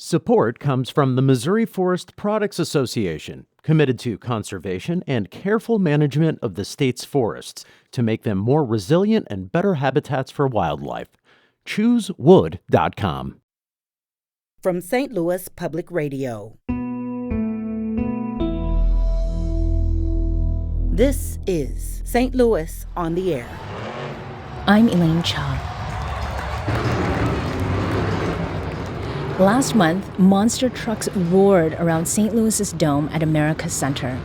Support comes from the Missouri Forest Products Association, committed to conservation and careful management of the state's forests to make them more resilient and better habitats for wildlife. ChooseWood.com. From St. Louis Public Radio. This is St. Louis on the Air. I'm Elaine Cha. Last month, monster trucks roared around St. Louis's Dome at America's Center.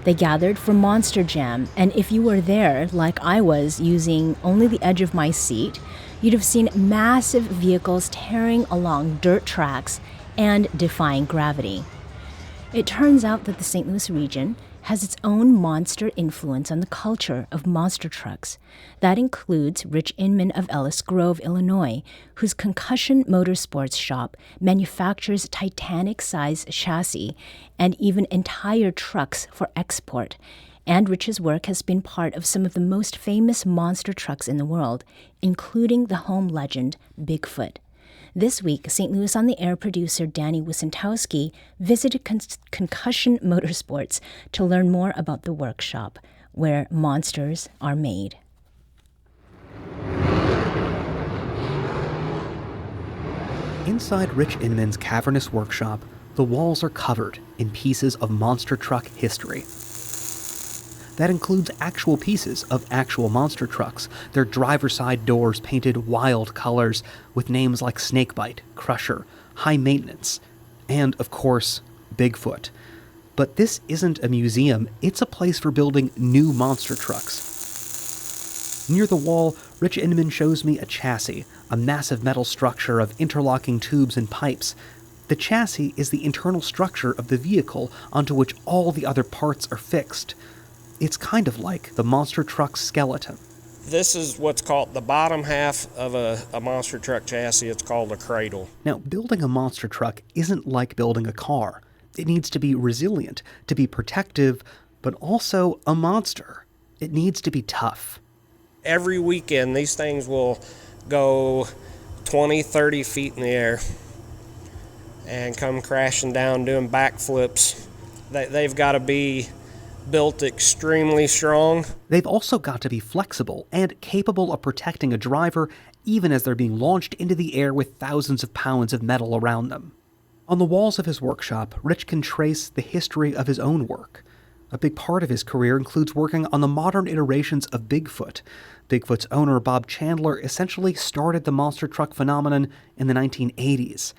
They gathered for Monster Jam, and if you were there, like I was, using only the edge of my seat, you'd have seen massive vehicles tearing along dirt tracks and defying gravity. It turns out that the St. Louis region has its own monster influence on the culture of monster trucks. That includes Rich Inman of Ellis Grove, Illinois, whose Concussion Motorsports shop manufactures Titanic-sized chassis and even entire trucks for export. And Rich's work has been part of some of the most famous monster trucks in the world, including the home legend Bigfoot. This week, St. Louis on the Air producer Danny Wisentowski visited Concussion Motorsports to learn more about the workshop, where monsters are made. Inside Rich Inman's cavernous workshop, the walls are covered in pieces of monster truck history. That includes actual pieces of actual monster trucks, their driver's side doors painted wild colors with names like Snakebite, Crusher, High Maintenance, and, of course, Bigfoot. But this isn't a museum, it's a place for building new monster trucks. Near the wall, Rich Inman shows me a chassis, a massive metal structure of interlocking tubes and pipes. The chassis is the internal structure of the vehicle onto which all the other parts are fixed. It's kind of like the monster truck's skeleton. This is what's called the bottom half of a monster truck chassis. It's called a cradle. Now, building a monster truck isn't like building a car. It needs to be resilient, to be protective, but also a monster. It needs to be tough. Every weekend, these things will go 20, 30 feet in the air and come crashing down doing backflips. They've got to be built extremely strong. They've also got to be flexible and capable of protecting a driver even as they're being launched into the air with thousands of pounds of metal around them. On the walls of his workshop, Rich can trace the history of his own work. A big part of his career includes working on the modern iterations of Bigfoot. Bigfoot's owner, Bob Chandler, essentially started the monster truck phenomenon in the 1980s.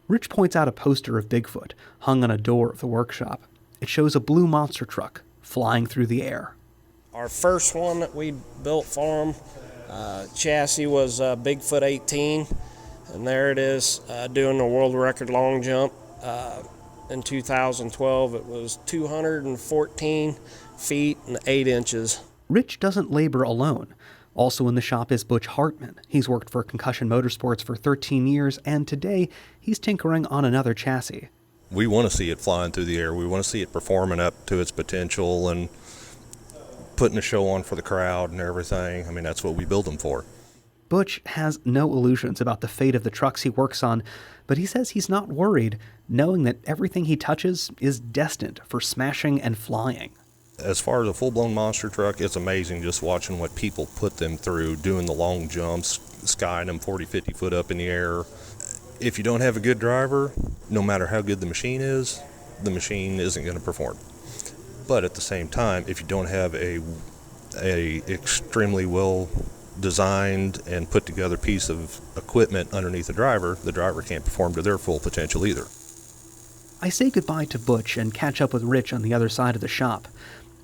Rich points out a poster of Bigfoot hung on a door of the workshop. It shows a blue monster truck flying through the air. Our first one that we built for him, chassis was Bigfoot 18, and there it is doing the world record long jump. In 2012, it was 214 feet and 8 inches. Rich doesn't labor alone. Also in the shop is Butch Hartman. He's worked for Concussion Motorsports for 13 years, and today he's tinkering on another chassis. We want to see it flying through the air. We want to see it performing up to its potential and putting a show on for the crowd and everything. I mean, that's what we build them for. Butch has no illusions about the fate of the trucks he works on, but he says he's not worried, knowing that everything he touches is destined for smashing and flying. As far as a full-blown monster truck, it's amazing just watching what people put them through, doing the long jumps, skying them 40, 50 foot up in the air. If you don't have a good driver, no matter how good the machine isn't going to perform. But at the same time, if you don't have a extremely well designed and put together piece of equipment underneath the driver can't perform to their full potential either. I say goodbye to Butch and catch up with Rich on the other side of the shop.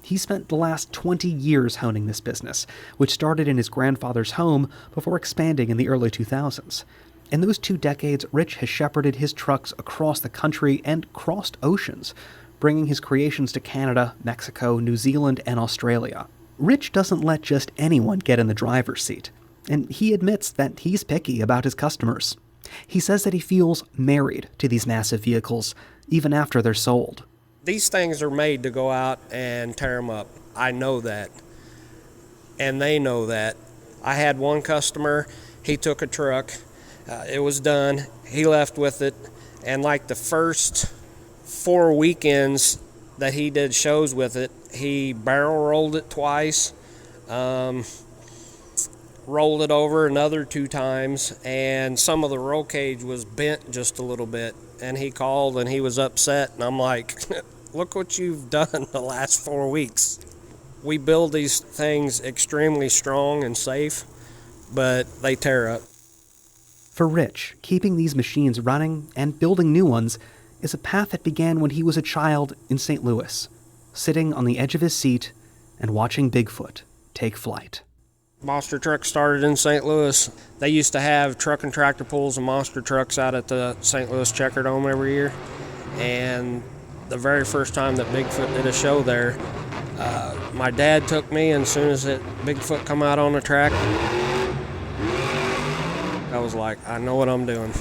He spent the last 20 years honing this business, which started in his grandfather's home before expanding in the early 2000s. In those 2 decades, Rich has shepherded his trucks across the country and crossed oceans, bringing his creations to Canada, Mexico, New Zealand, and Australia. Rich doesn't let just anyone get in the driver's seat, and he admits that he's picky about his customers. He says that he feels married to these massive vehicles, even after they're sold. These things are made to go out and tear them up. I know that, and they know that. I had one customer, he took a truck, it was done, he left with it, And like the first 4 weekends that he did shows with it, he barrel rolled it twice, rolled it over another 2 times, and some of the roll cage was bent just a little bit. And he called and he was upset, and I'm like, look what you've done the last 4 weeks. We build these things extremely strong and safe, but they tear up. For Rich, keeping these machines running and building new ones is a path that began when he was a child in St. Louis, sitting on the edge of his seat and watching Bigfoot take flight. Monster trucks started in St. Louis. They used to have truck and tractor pulls and monster trucks out at the St. Louis Checker Dome every year. And the very first time that Bigfoot did a show there, my dad took me, and as soon as Bigfoot come out on the track, I was like, I know what I'm doing.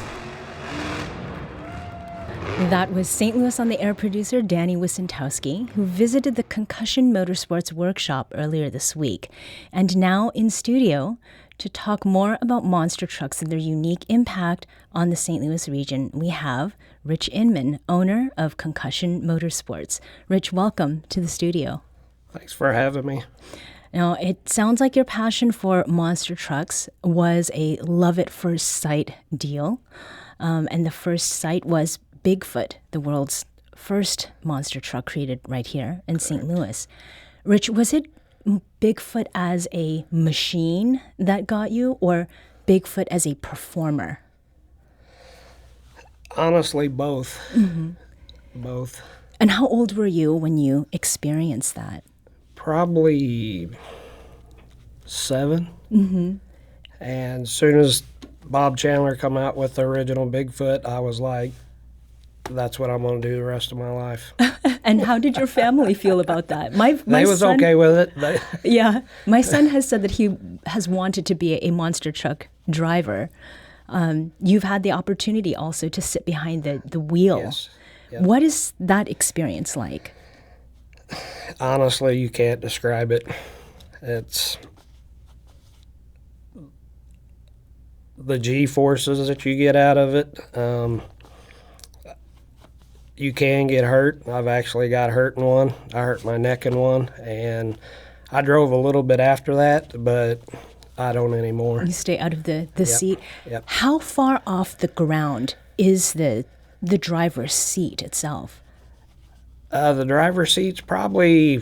That was St. Louis on the Air producer Danny Wysentowski, who visited the Concussion Motorsports workshop earlier this week, and now in studio to talk more about monster trucks and their unique impact on the St. Louis region. We have Rich Inman, owner of Concussion Motorsports. Rich, welcome to the studio. Thanks for having me. Now, it sounds like your passion for monster trucks was a love-at-first-sight deal, and the first sight was Bigfoot, the world's first monster truck created right here in St. Louis. Rich, was it Bigfoot as a machine that got you, or Bigfoot as a performer? Honestly, both. Mm-hmm. Both. And how old were you when you experienced that? Probably 7. Mm-hmm. And as soon as Bob Chandler come out with the original Bigfoot, I was like, that's what I'm going to do the rest of my life. And how did your family feel about that? My they was son, okay with it. Yeah. My son has said that he has wanted to be a monster truck driver. You've had the opportunity also to sit behind the wheel. Yes. Yep. What is that experience like? Honestly, you can't describe it. It's the G-forces that you get out of it. You can get hurt. I've actually got hurt in one. I hurt my neck in one, and I drove a little bit after that, but I don't anymore. You stay out of the Yep. seat. Yep. How far off the ground is the driver's seat itself? The driver's seat's probably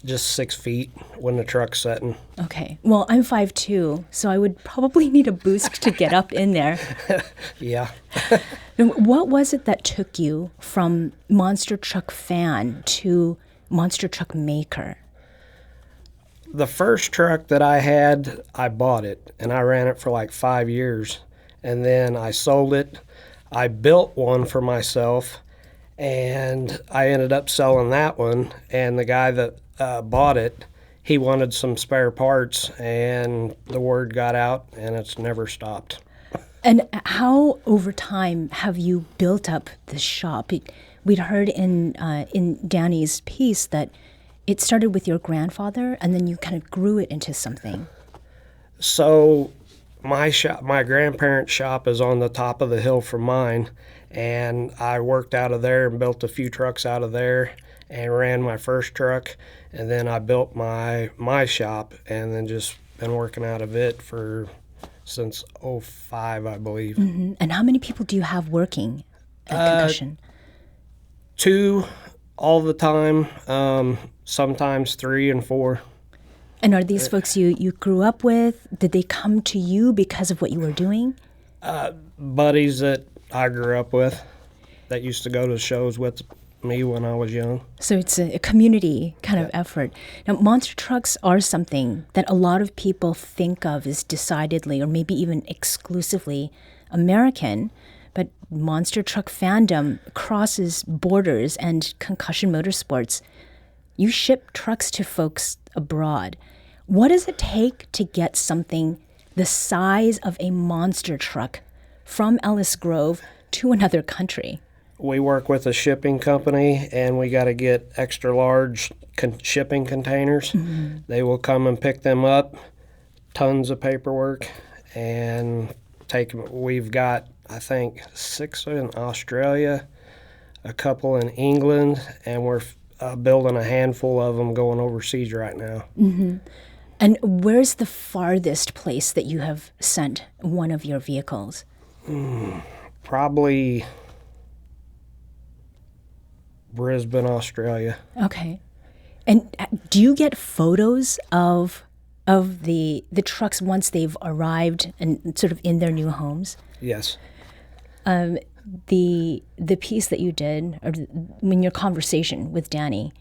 just 6 feet when the truck's setting. Okay. Well, I'm 5'2", so I would probably need a boost to get up in there. Yeah. Now, what was it that took you from monster truck fan to monster truck maker? The first truck that I had, I bought it, and I ran it for like 5 years. And then I sold it. I built one for myself, and I ended up selling that one. And the guy that bought it, he wanted some spare parts, and the word got out, and it's never stopped. And how, over time, have you built up the shop? We'd heard in Danny's piece that it started with your grandfather, and then you kind of grew it into something. So my grandparents' shop is on the top of the hill from mine, and I worked out of there and built a few trucks out of there and ran my first truck, and then I built my shop, and then just been working out of it since 2005, I believe. Mm-hmm. And how many people do you have working at Concussion? 2 all the time, sometimes 3 and 4. And are these folks you grew up with? Did they come to you because of what you were doing? Buddies that I grew up with that used to go to shows with me when I was young. So it's a community kind of effort. Now, monster trucks are something that a lot of people think of as decidedly or maybe even exclusively American, but monster truck fandom crosses borders, and Concussion Motorsports, you ship trucks to folks abroad. What does it take to get something the size of a monster truck from Ellis Grove to another country? We work with a shipping company, and we got to get extra large shipping containers. Mm-hmm. They will come and pick them up, tons of paperwork, and take them. We've got I think 6 in Australia, a couple in England, and we're building a handful of them going overseas right now. And where's the farthest place that you have sent one of your vehicles? Probably Brisbane, Australia. Okay. And do you get photos of the trucks once they've arrived and sort of in their new homes? Yes. The piece that you did, or in your conversation with Danny,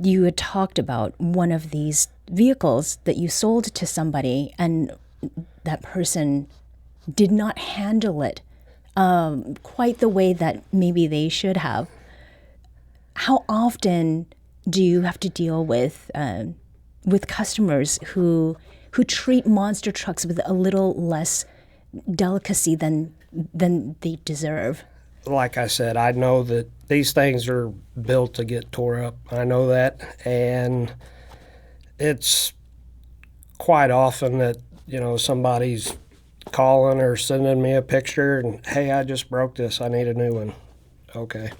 you had talked about one of these vehicles that you sold to somebody, and that person did not handle it quite the way that maybe they should have. How often do you have to deal with customers who treat monster trucks with a little less delicacy than they deserve? Like I said, I know that these things are built to get tore up. I know that, and it's quite often that, somebody's calling or sending me a picture and, hey, I just broke this, I need a new one. Okay.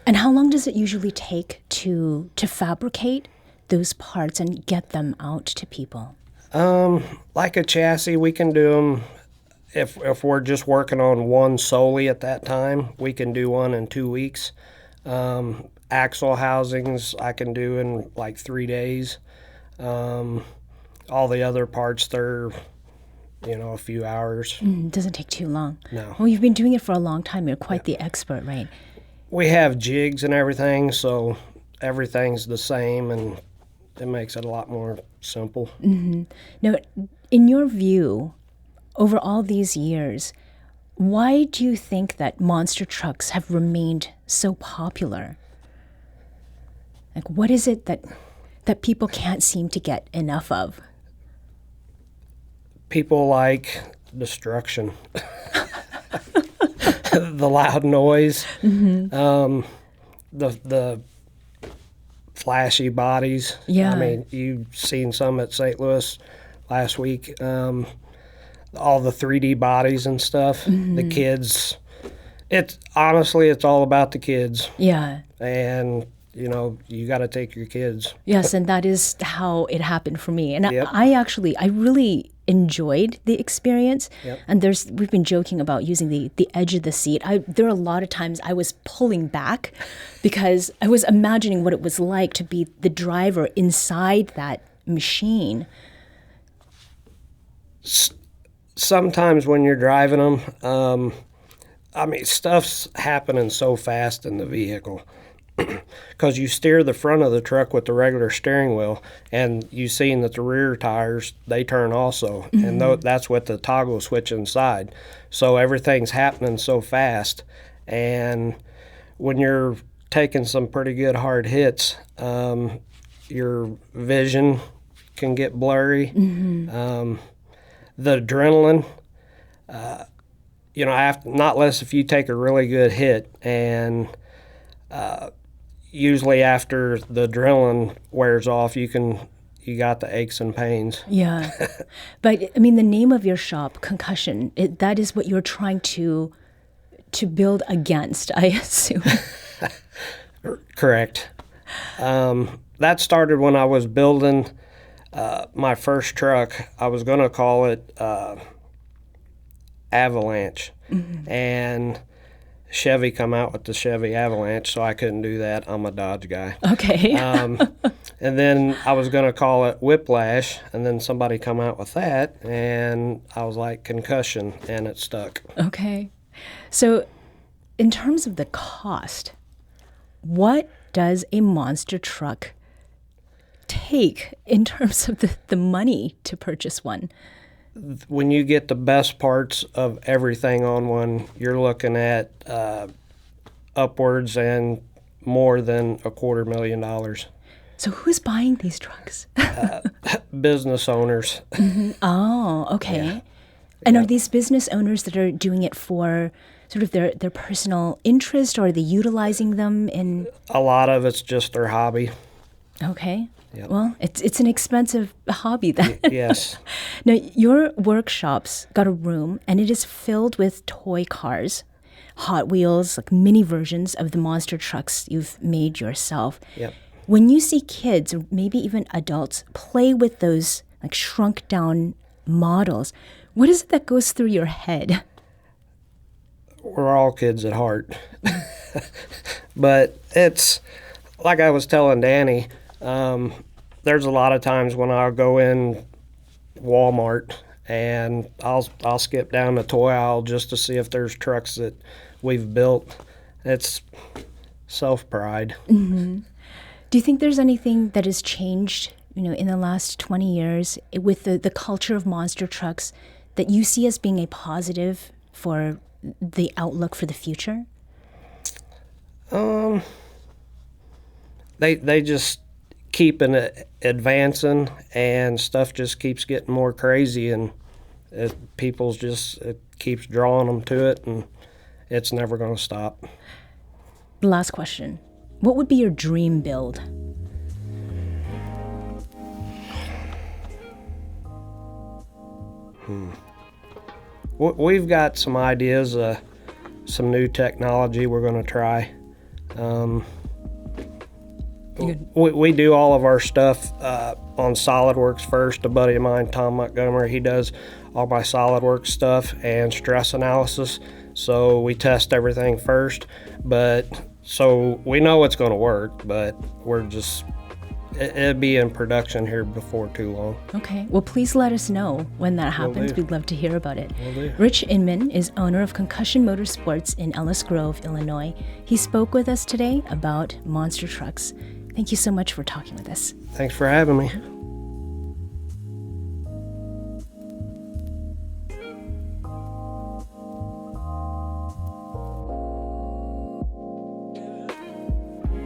And how long does it usually take to fabricate those parts and get them out to people? Like a chassis, we can do them. If we're just working on one solely at that time, we can do one in 2 weeks. Axle housings I can do in like 3 days. All the other parts, they're, a few hours. It doesn't take too long. No. Well, you've been doing it for a long time. You're quite the expert, right? We have jigs and everything, so everything's the same, and it makes it a lot more simple. Now, in your view, over all these years, why do you think that monster trucks have remained so popular? Like, what is it that people can't seem to get enough of? People like destruction. The loud noise, the flashy bodies. Yeah. I mean, you've seen some at St. Louis last week. All the 3D bodies and stuff. The kids. It's honestly, it's all about the kids. Yeah. And you got to take your kids. Yes, and that is how it happened for me. And Yep. I really enjoyed the experience. Yep. And we've been joking about using the edge of the seat. There are a lot of times I was pulling back because I was imagining what it was like to be the driver inside that machine. Sometimes when you're driving them, stuff's happening so fast in the vehicle. Because you steer the front of the truck with the regular steering wheel, and you've seen that the rear tires, they turn also. And that's with the toggle switch inside. So everything's happening so fast. And when you're taking some pretty good hard hits, your vision can get blurry. The adrenaline, not less if you take a really good hit, and usually after the adrenaline wears off, you got the aches and pains. Yeah. But I mean, the name of your shop, Concussion, that is what you're trying to build against, I assume. Correct. That started when I was building my first truck. I was going to call it Avalanche. And Chevy come out with the Chevy Avalanche, so I couldn't do that. I'm a Dodge guy. Okay. And then I was going to call it Whiplash, and then somebody come out with that, and I was like, Concussion, and it stuck. Okay. So in terms of the cost, what does a monster truck take in terms of the money to purchase one? When you get the best parts of everything on one, you're looking at upwards and more than $250,000. So who's buying these trucks? Business owners. Oh, okay. Yeah. And are these business owners that are doing it for sort of their personal interest, or are they utilizing them in? A lot of it's just their hobby. Okay. Yep. Well, it's an expensive hobby then. Yes. Now, your workshop's got a room, and it is filled with toy cars, Hot Wheels, like mini versions of the monster trucks you've made yourself. Yep. When you see kids, or maybe even adults, play with those like shrunk down models, what is it that goes through your head? We're all kids at heart. But it's, like I was telling Danny, there's a lot of times when I'll go in Walmart and I'll skip down the toy aisle just to see if there's trucks that we've built. It's self-pride. Mm-hmm. Do you think there's anything that has changed, in the last 20 years with the culture of monster trucks that you see as being a positive for the outlook for the future? They just keep advancing, and stuff just keeps getting more crazy, and it keeps drawing them to it, and it's never going to stop. The last question. What would be your dream build? We've got some ideas, some new technology we're going to try. We do all of our stuff on SolidWorks first. A buddy of mine, Tom Montgomery, he does all my SolidWorks stuff and stress analysis. So we test everything first, so we know it's going to work, but it'll be in production here before too long. Okay. Well, please let us know when that happens. We'd love to hear about it. Will do. Rich Inman is owner of Concussion Motorsports in Ellis Grove, Illinois. He spoke with us today about monster trucks. Thank you so much for talking with us. Thanks for having me.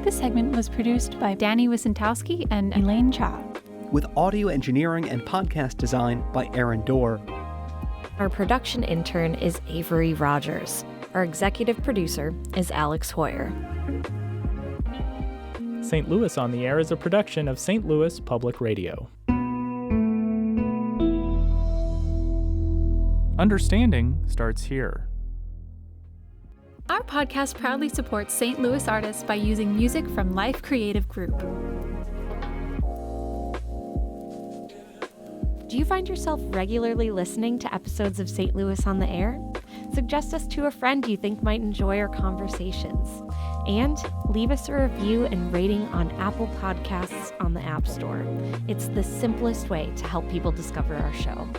This segment was produced by Danny Wisentowski and Elaine Cha. With audio engineering and podcast design by Aaron Dorr. Our production intern is Avery Rogers. Our executive producer is Alex Hoyer. St. Louis on the Air is a production of St. Louis Public Radio. Understanding starts here. Our podcast proudly supports St. Louis artists by using music from Life Creative Group. Do you find yourself regularly listening to episodes of St. Louis on the Air? Suggest us to a friend you think might enjoy our conversations. And leave us a review and rating on Apple Podcasts on the App Store. It's the simplest way to help people discover our show.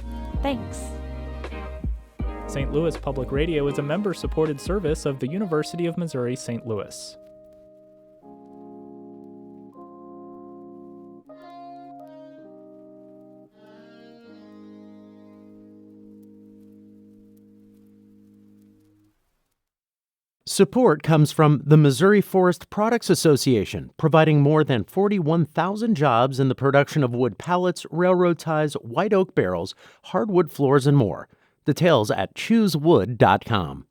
Thanks. St. Louis Public Radio is a member-supported service of the University of Missouri St. Louis. Support comes from the Missouri Forest Products Association, providing more than 41,000 jobs in the production of wood pallets, railroad ties, white oak barrels, hardwood floors, and more. Details at choosewood.com.